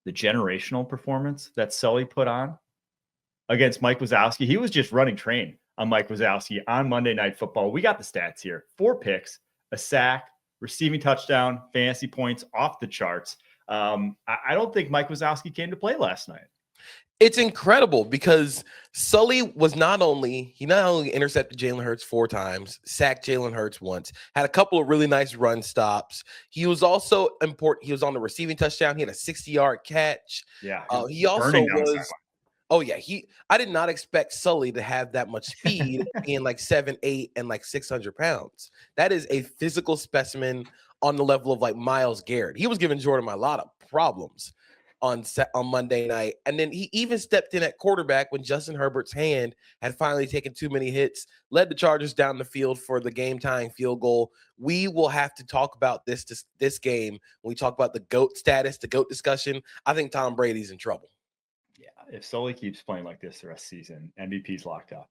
the generational performance that Sulley put on against Mike Wazowski. He was just running train on Mike Wazowski on Monday Night Football. We got the stats here. 4 picks, a sack, receiving touchdown, fantasy points off the charts. I don't think Mike Wazowski came to play last night. It's incredible because Sulley was not only intercepted Jalen Hurts 4 times, sacked Jalen Hurts once, had a couple of really nice run stops. He was also important. He was on the receiving touchdown. He had a 60-yard catch. Yeah. He also was. Oh yeah, I did not expect Sulley to have that much speed being like 7'8" and like 600 pounds. That is a physical specimen on the level of like Myles Garrett. He was giving Jordan a lot of problems on Monday night. And then he even stepped in at quarterback when Justin Herbert's hand had finally taken too many hits, led the Chargers down the field for the game-tying field goal. We will have to talk about this game when we talk about the GOAT status, the GOAT discussion. I think Tom Brady's in trouble. If Sulley keeps playing like this the rest of the season, MVP's locked up.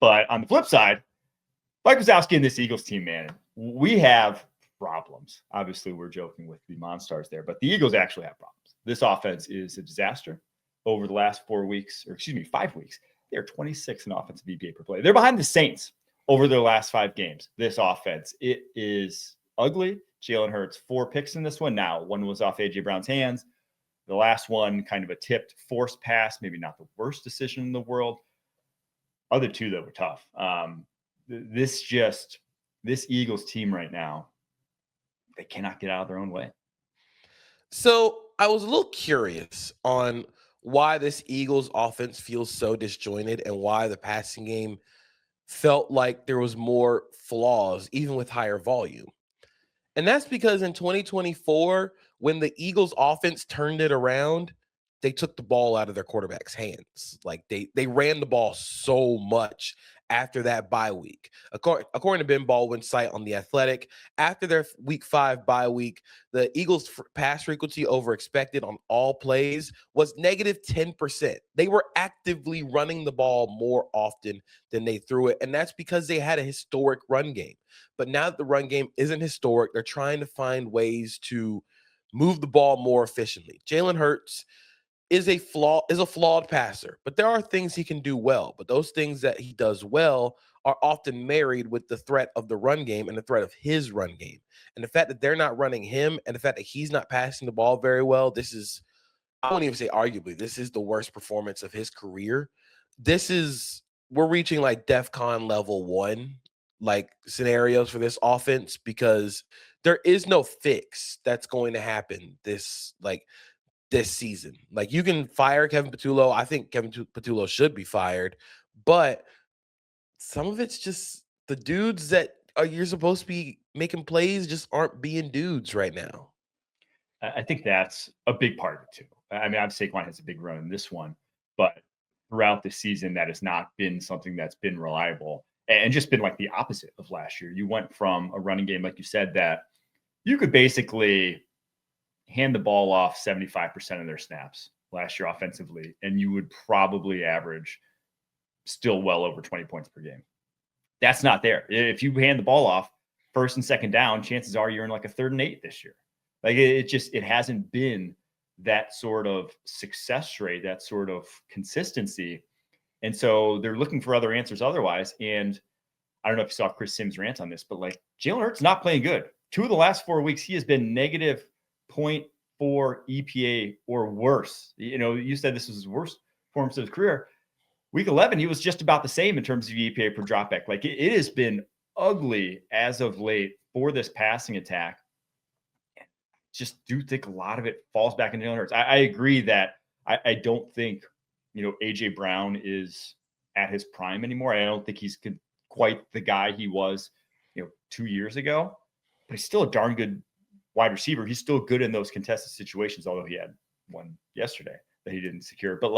But on the flip side, Mike Wazowski and this Eagles team, man, we have problems. Obviously, we're joking with the Monstars there, but the Eagles actually have problems. This offense is a disaster over the last 5 weeks. They're 26 in offensive EPA per play. They're behind the Saints over their last 5 games. This offense, it is ugly. Jalen Hurts, 4 picks in this one. Now, one was off A.J. Brown's hands. The last one, kind of a tipped, forced pass, maybe not the worst decision in the world. Other 2 that were tough. This Eagles team right now, they cannot get out of their own way. So I was a little curious on why this Eagles offense feels so disjointed and why the passing game felt like there was more flaws, even with higher volume. And that's because in 2024, when the Eagles offense turned it around, they took the ball out of their quarterback's hands. Like they ran the ball so much after that bye week. According to Ben Baldwin's site on The Athletic, after their week 5 bye week, the Eagles' pass frequency over expected on all plays was negative 10%. They were actively running the ball more often than they threw it, and that's because they had a historic run game. But now that the run game isn't historic, they're trying to find ways to move the ball more efficiently. Jalen Hurts is a flawed passer, but there are things he can do well. But those things that he does well are often married with the threat of the run game and the threat of his run game. And the fact that they're not running him and the fact that he's not passing the ball very well, I won't even say arguably, this is the worst performance of his career. We're reaching like DEFCON level 1 like scenarios for this offense because there is no fix that's going to happen this season. Like, you can fire Kevin Patullo. I think Kevin Patullo should be fired, but some of it's just the dudes that you're supposed to be making plays just aren't being dudes right now. I think that's a big part of it too. I mean, obviously Saquon has a big run in this one, but throughout the season, that has not been something that's been reliable and just been like the opposite of last year. You went from a running game, like you said, that you could basically hand the ball off 75% of their snaps last year offensively, and you would probably average still well over 20 points per game. That's not there. If you hand the ball off first and second down, chances are you're in like a 3rd and 8 this year. Like it hasn't been that sort of success rate, that sort of consistency. And so they're looking for other answers otherwise. And I don't know if you saw Chris Sims' rant on this, but like Jalen Hurts not playing good. 2 of the last 4 weeks, he has been negative 0.4 EPA or worse. You know, you said this was his worst performance of his career. Week 11, he was just about the same in terms of EPA per dropback. Like it has been ugly as of late for this passing attack. Just do think a lot of it falls back into Jalen Hurts. I agree that I don't think, A.J. Brown is at his prime anymore. I don't think he's quite the guy he was, 2 years ago, but he's still a darn good wide receiver. He's still good in those contested situations, although he had one yesterday that he didn't secure. But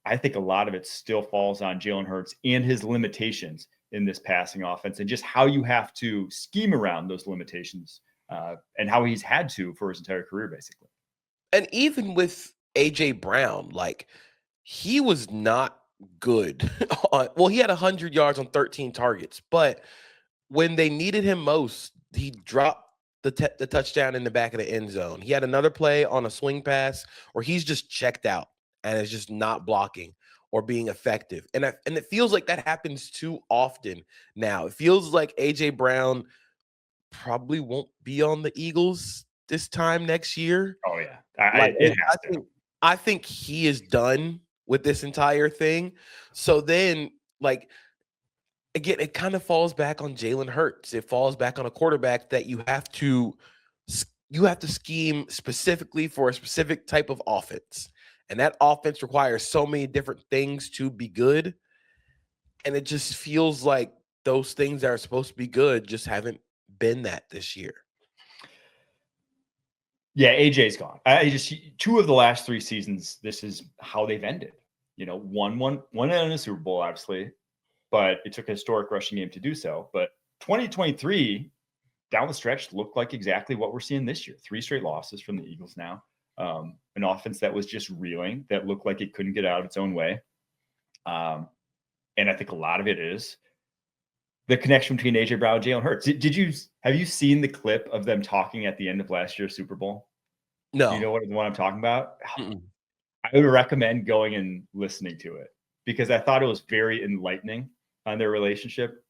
I think a lot of it still falls on Jalen Hurts and his limitations in this passing offense and just how you have to scheme around those limitations and how he's had to for his entire career, basically. And even with A.J. Brown, he was not good. He had 100 yards on 13 targets, but when they needed him most, he dropped the touchdown in the back of the end zone. He had another play on a swing pass where he's just checked out and is just not blocking or being effective. And it feels like that happens too often now. It feels like A.J. Brown probably won't be on the Eagles this time next year. Oh, yeah. I think he is done with this entire thing. So then, like, again, it kind of falls back on Jalen Hurts. It falls back on a quarterback that you have to scheme specifically for a specific type of offense. And that offense requires so many different things to be good. And it just feels like those things that are supposed to be good just haven't been that this year. Yeah, AJ's gone. Two of the last 3 seasons, this is how they've ended. One in a Super Bowl, obviously, but it took a historic rushing game to do so. But 2023 down the stretch looked like exactly what we're seeing this year. 3 straight losses from the Eagles now. An offense that was just reeling, that looked like it couldn't get out of its own way. And I think a lot of it is the connection between AJ Brown and Jalen Hurts. Have you seen the clip of them talking at the end of last year's Super Bowl? No. Do you know what I'm talking about? Mm-mm. I would recommend going and listening to it because I thought it was very enlightening on their relationship,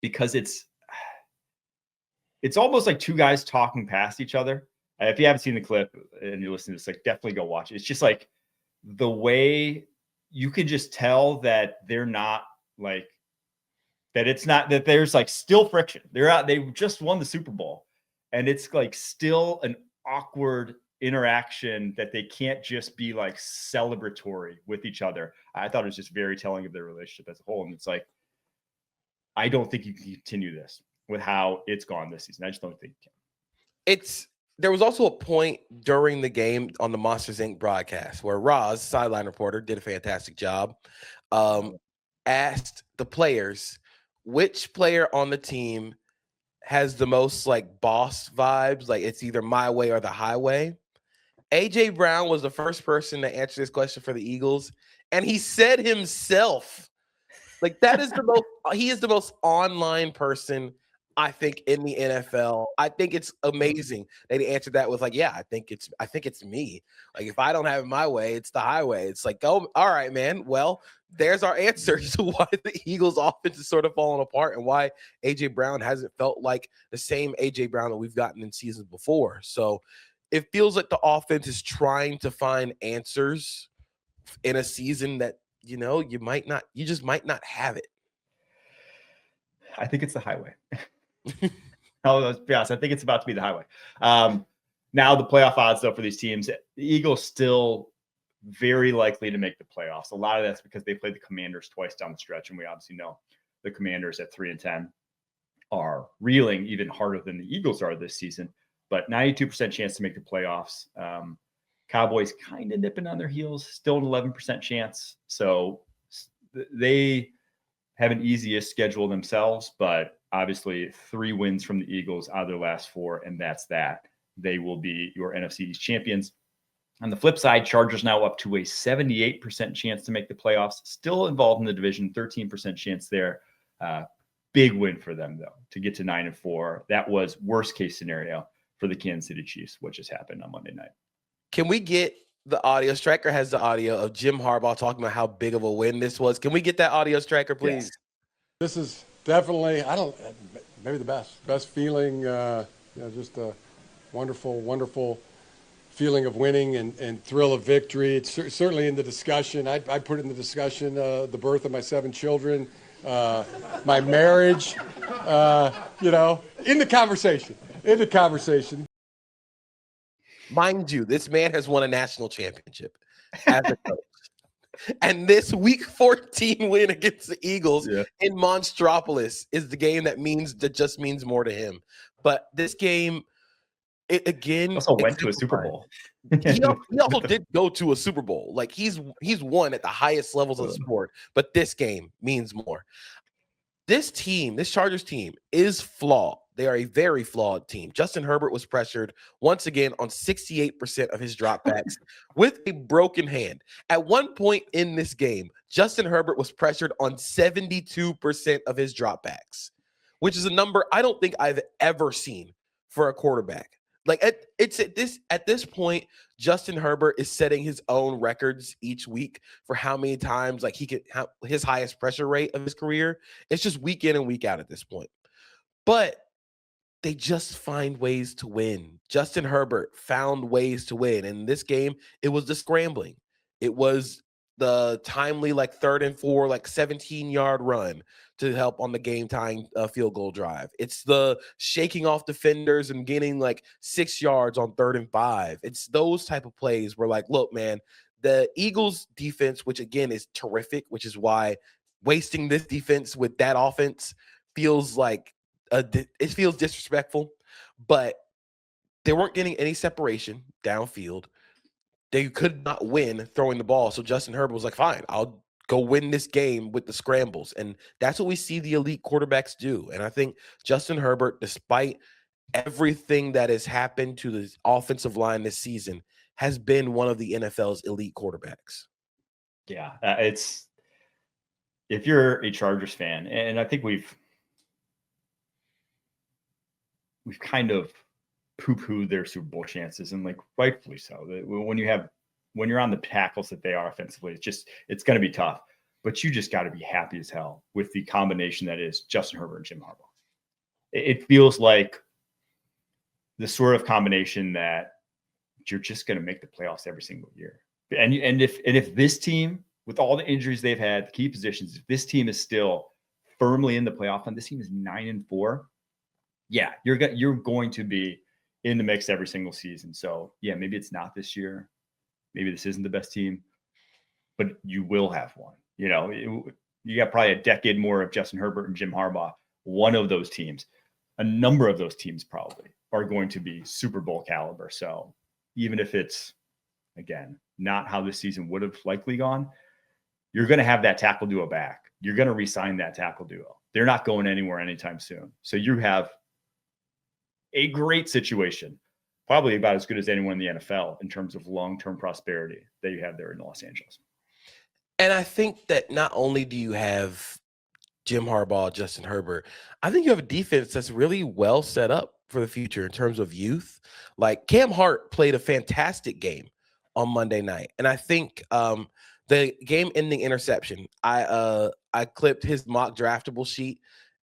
because it's almost like 2 guys talking past each other. If you haven't seen the clip and you're listening to this, like, definitely go watch it. It's just like the way you can just tell that they're not like that. It's not that there's like still friction. They just won the Super Bowl, and it's like still an awkward interaction that they can't just be like celebratory with each other. I thought it was just very telling of their relationship as a whole. And it's like, I don't think you can continue this with how it's gone this season. I just don't think you can. There was also a point during the game on the Monsters Inc. broadcast where Roz, sideline reporter, did a fantastic job. Asked the players which player on the team has the most like boss vibes, like it's either my way or the highway. AJ Brown was the first person to answer this question for the Eagles, and he said himself, like, that is he is the most online person, I think, in the NFL. I think it's amazing that he answered that with like, yeah, I think it's me. Like, if I don't have it my way, it's the highway. It's like, oh, all right, man. Well, there's our answer to why the Eagles offense is sort of falling apart and why AJ Brown hasn't felt like the same AJ Brown that we've gotten in seasons before. So it feels like the offense is trying to find answers in a season that, you just might not have it. I think it's the highway. Let's be honest, I think it's about to be the highway. Now the playoff odds, though, for these teams, the Eagles still very likely to make the playoffs. A lot of that's because they played the Commanders twice down the stretch, and we obviously know the Commanders at 3-10 are reeling even harder than the Eagles are this season. But 92% chance to make the playoffs. Cowboys kind of nipping on their heels, still an 11% chance. So they have an easiest schedule themselves, but obviously 3 wins from the Eagles out of their last 4, and that's that. They will be your NFC East champions. On the flip side, Chargers now up to a 78% chance to make the playoffs, still involved in the division, 13% chance there. Big win for them, though, to get to 9-4. That was worst case scenario for the Kansas City Chiefs, which just happened on Monday night. Can we get the audio? Striker has the audio of Jim Harbaugh talking about how big of a win this was. Can we get that audio, Striker, please? Yes. This is definitely, maybe the best feeling, just a wonderful feeling of winning and thrill of victory. It's certainly in the discussion. I put it in the discussion, the birth of my 7 children, my marriage, in the conversation. Mind you, this man has won a national championship as a coach. And this week 14 win against the Eagles in Monstropolis is the game that just means more to him. But this game, he also went to a Super Bowl. He also did go to a Super Bowl. Like, he's won at the highest levels of the sport, but this game means more. This Chargers team is flawed. They are a very flawed team. Justin Herbert was pressured once again on 68% of his dropbacks with a broken hand. At one point in this game, Justin Herbert was pressured on 72% of his dropbacks, which is a number I don't think I've ever seen for a quarterback. Like at this point, Justin Herbert is setting his own records each week for how many times like his highest pressure rate of his career. It's just week in and week out at this point. But they just find ways to win. Justin Herbert found ways to win. In this game, it was the scrambling. It was the timely, like 3rd and 4, like 17-yard run to help on the game-tying field goal drive. It's the shaking off defenders and getting like 6 yards on 3rd and 5. It's those type of plays where, like, look, man, the Eagles defense, which again is terrific, which is why wasting this defense with that offense feels like it feels disrespectful, but they weren't getting any separation downfield. They could not win throwing the ball. So Justin Herbert was like, fine, I'll go win this game with the scrambles. And that's what we see the elite quarterbacks do. And I think Justin Herbert, despite everything that has happened to the offensive line this season, has been one of the NFL's elite quarterbacks. Yeah, it's if you're a Chargers fan, and I think we've kind of poo-pooed their Super Bowl chances, and like rightfully so. When you're on the tackles that they are offensively, it's going to be tough. But you just got to be happy as hell with the combination that is Justin Herbert and Jim Harbaugh. It feels like the sort of combination that you're just going to make the playoffs every single year. And if this team, with all the injuries they've had, the key positions, if this team is still firmly in the playoff, and this team is 9-4. Yeah, you're going to be in the mix every single season. So yeah, maybe it's not this year. Maybe this isn't the best team, but you will have one. You know, you got probably a decade more of Justin Herbert and Jim Harbaugh. One of those teams, a number of those teams probably are going to be Super Bowl caliber. So even if it's, again, not how this season would have likely gone, you're going to have that tackle duo back. You're going to re-sign that tackle duo. They're not going anywhere anytime soon. So you have a great situation, probably about as good as anyone in the NFL in terms of long-term prosperity that you have there in Los Angeles. And I think that not only do you have Jim Harbaugh, Justin Herbert, I think you have a defense that's really well set up for the future in terms of youth. Like Cam Hart played a fantastic game on Monday night. And I think the game-ending interception, I clipped his mock draftable sheet.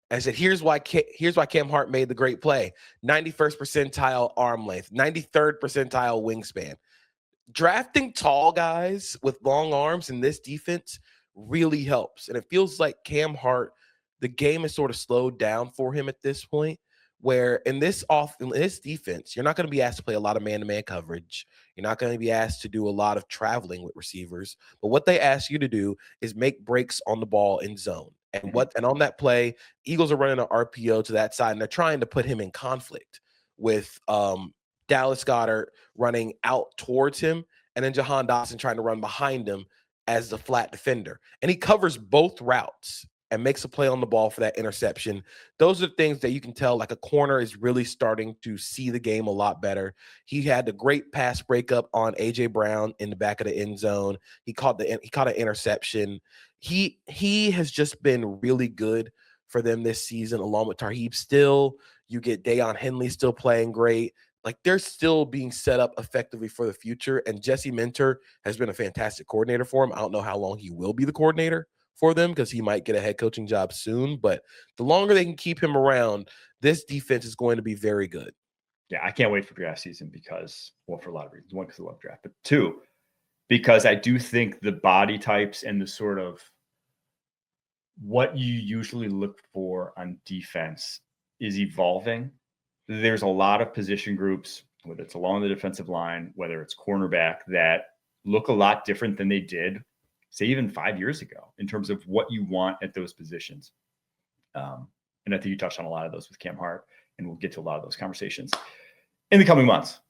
I said, here's why Cam Hart made the great play. 91st percentile arm length, 93rd percentile wingspan. Drafting tall guys with long arms in this defense really helps. And it feels like Cam Hart, the game is sort of slowed down for him at this point, where in this defense, you're not going to be asked to play a lot of man-to-man coverage. You're not going to be asked to do a lot of traveling with receivers. But what they ask you to do is make breaks on the ball in zone. And on that play, Eagles are running an RPO to that side, and they're trying to put him in conflict with Dallas Goedert running out towards him, and then Jahan Dotson trying to run behind him as the flat defender. And he covers both routes and makes a play on the ball for that interception. Those are things that you can tell, like a corner is really starting to see the game a lot better. He had a great pass breakup on A.J. Brown in the back of the end zone. He caught an interception. He has just been really good for them this season, along with Tarheeb Still. You get Deion Henley still playing great. Like they're still being set up effectively for the future. And Jesse Minter has been a fantastic coordinator for him. I don't know how long he will be the coordinator for them because he might get a head coaching job soon. But the longer they can keep him around, this defense is going to be very good. Yeah, I can't wait for draft season because, well, for a lot of reasons. One, because I love draft, but two, because I do think the body types and the sort of what you usually look for on defense is evolving. There's a lot of position groups, whether it's along the defensive line, whether it's cornerback, that look a lot different than they did, say, even 5 years ago in terms of what you want at those positions. And I think you touched on a lot of those with Cam Hart, and we'll get to a lot of those conversations in the coming months.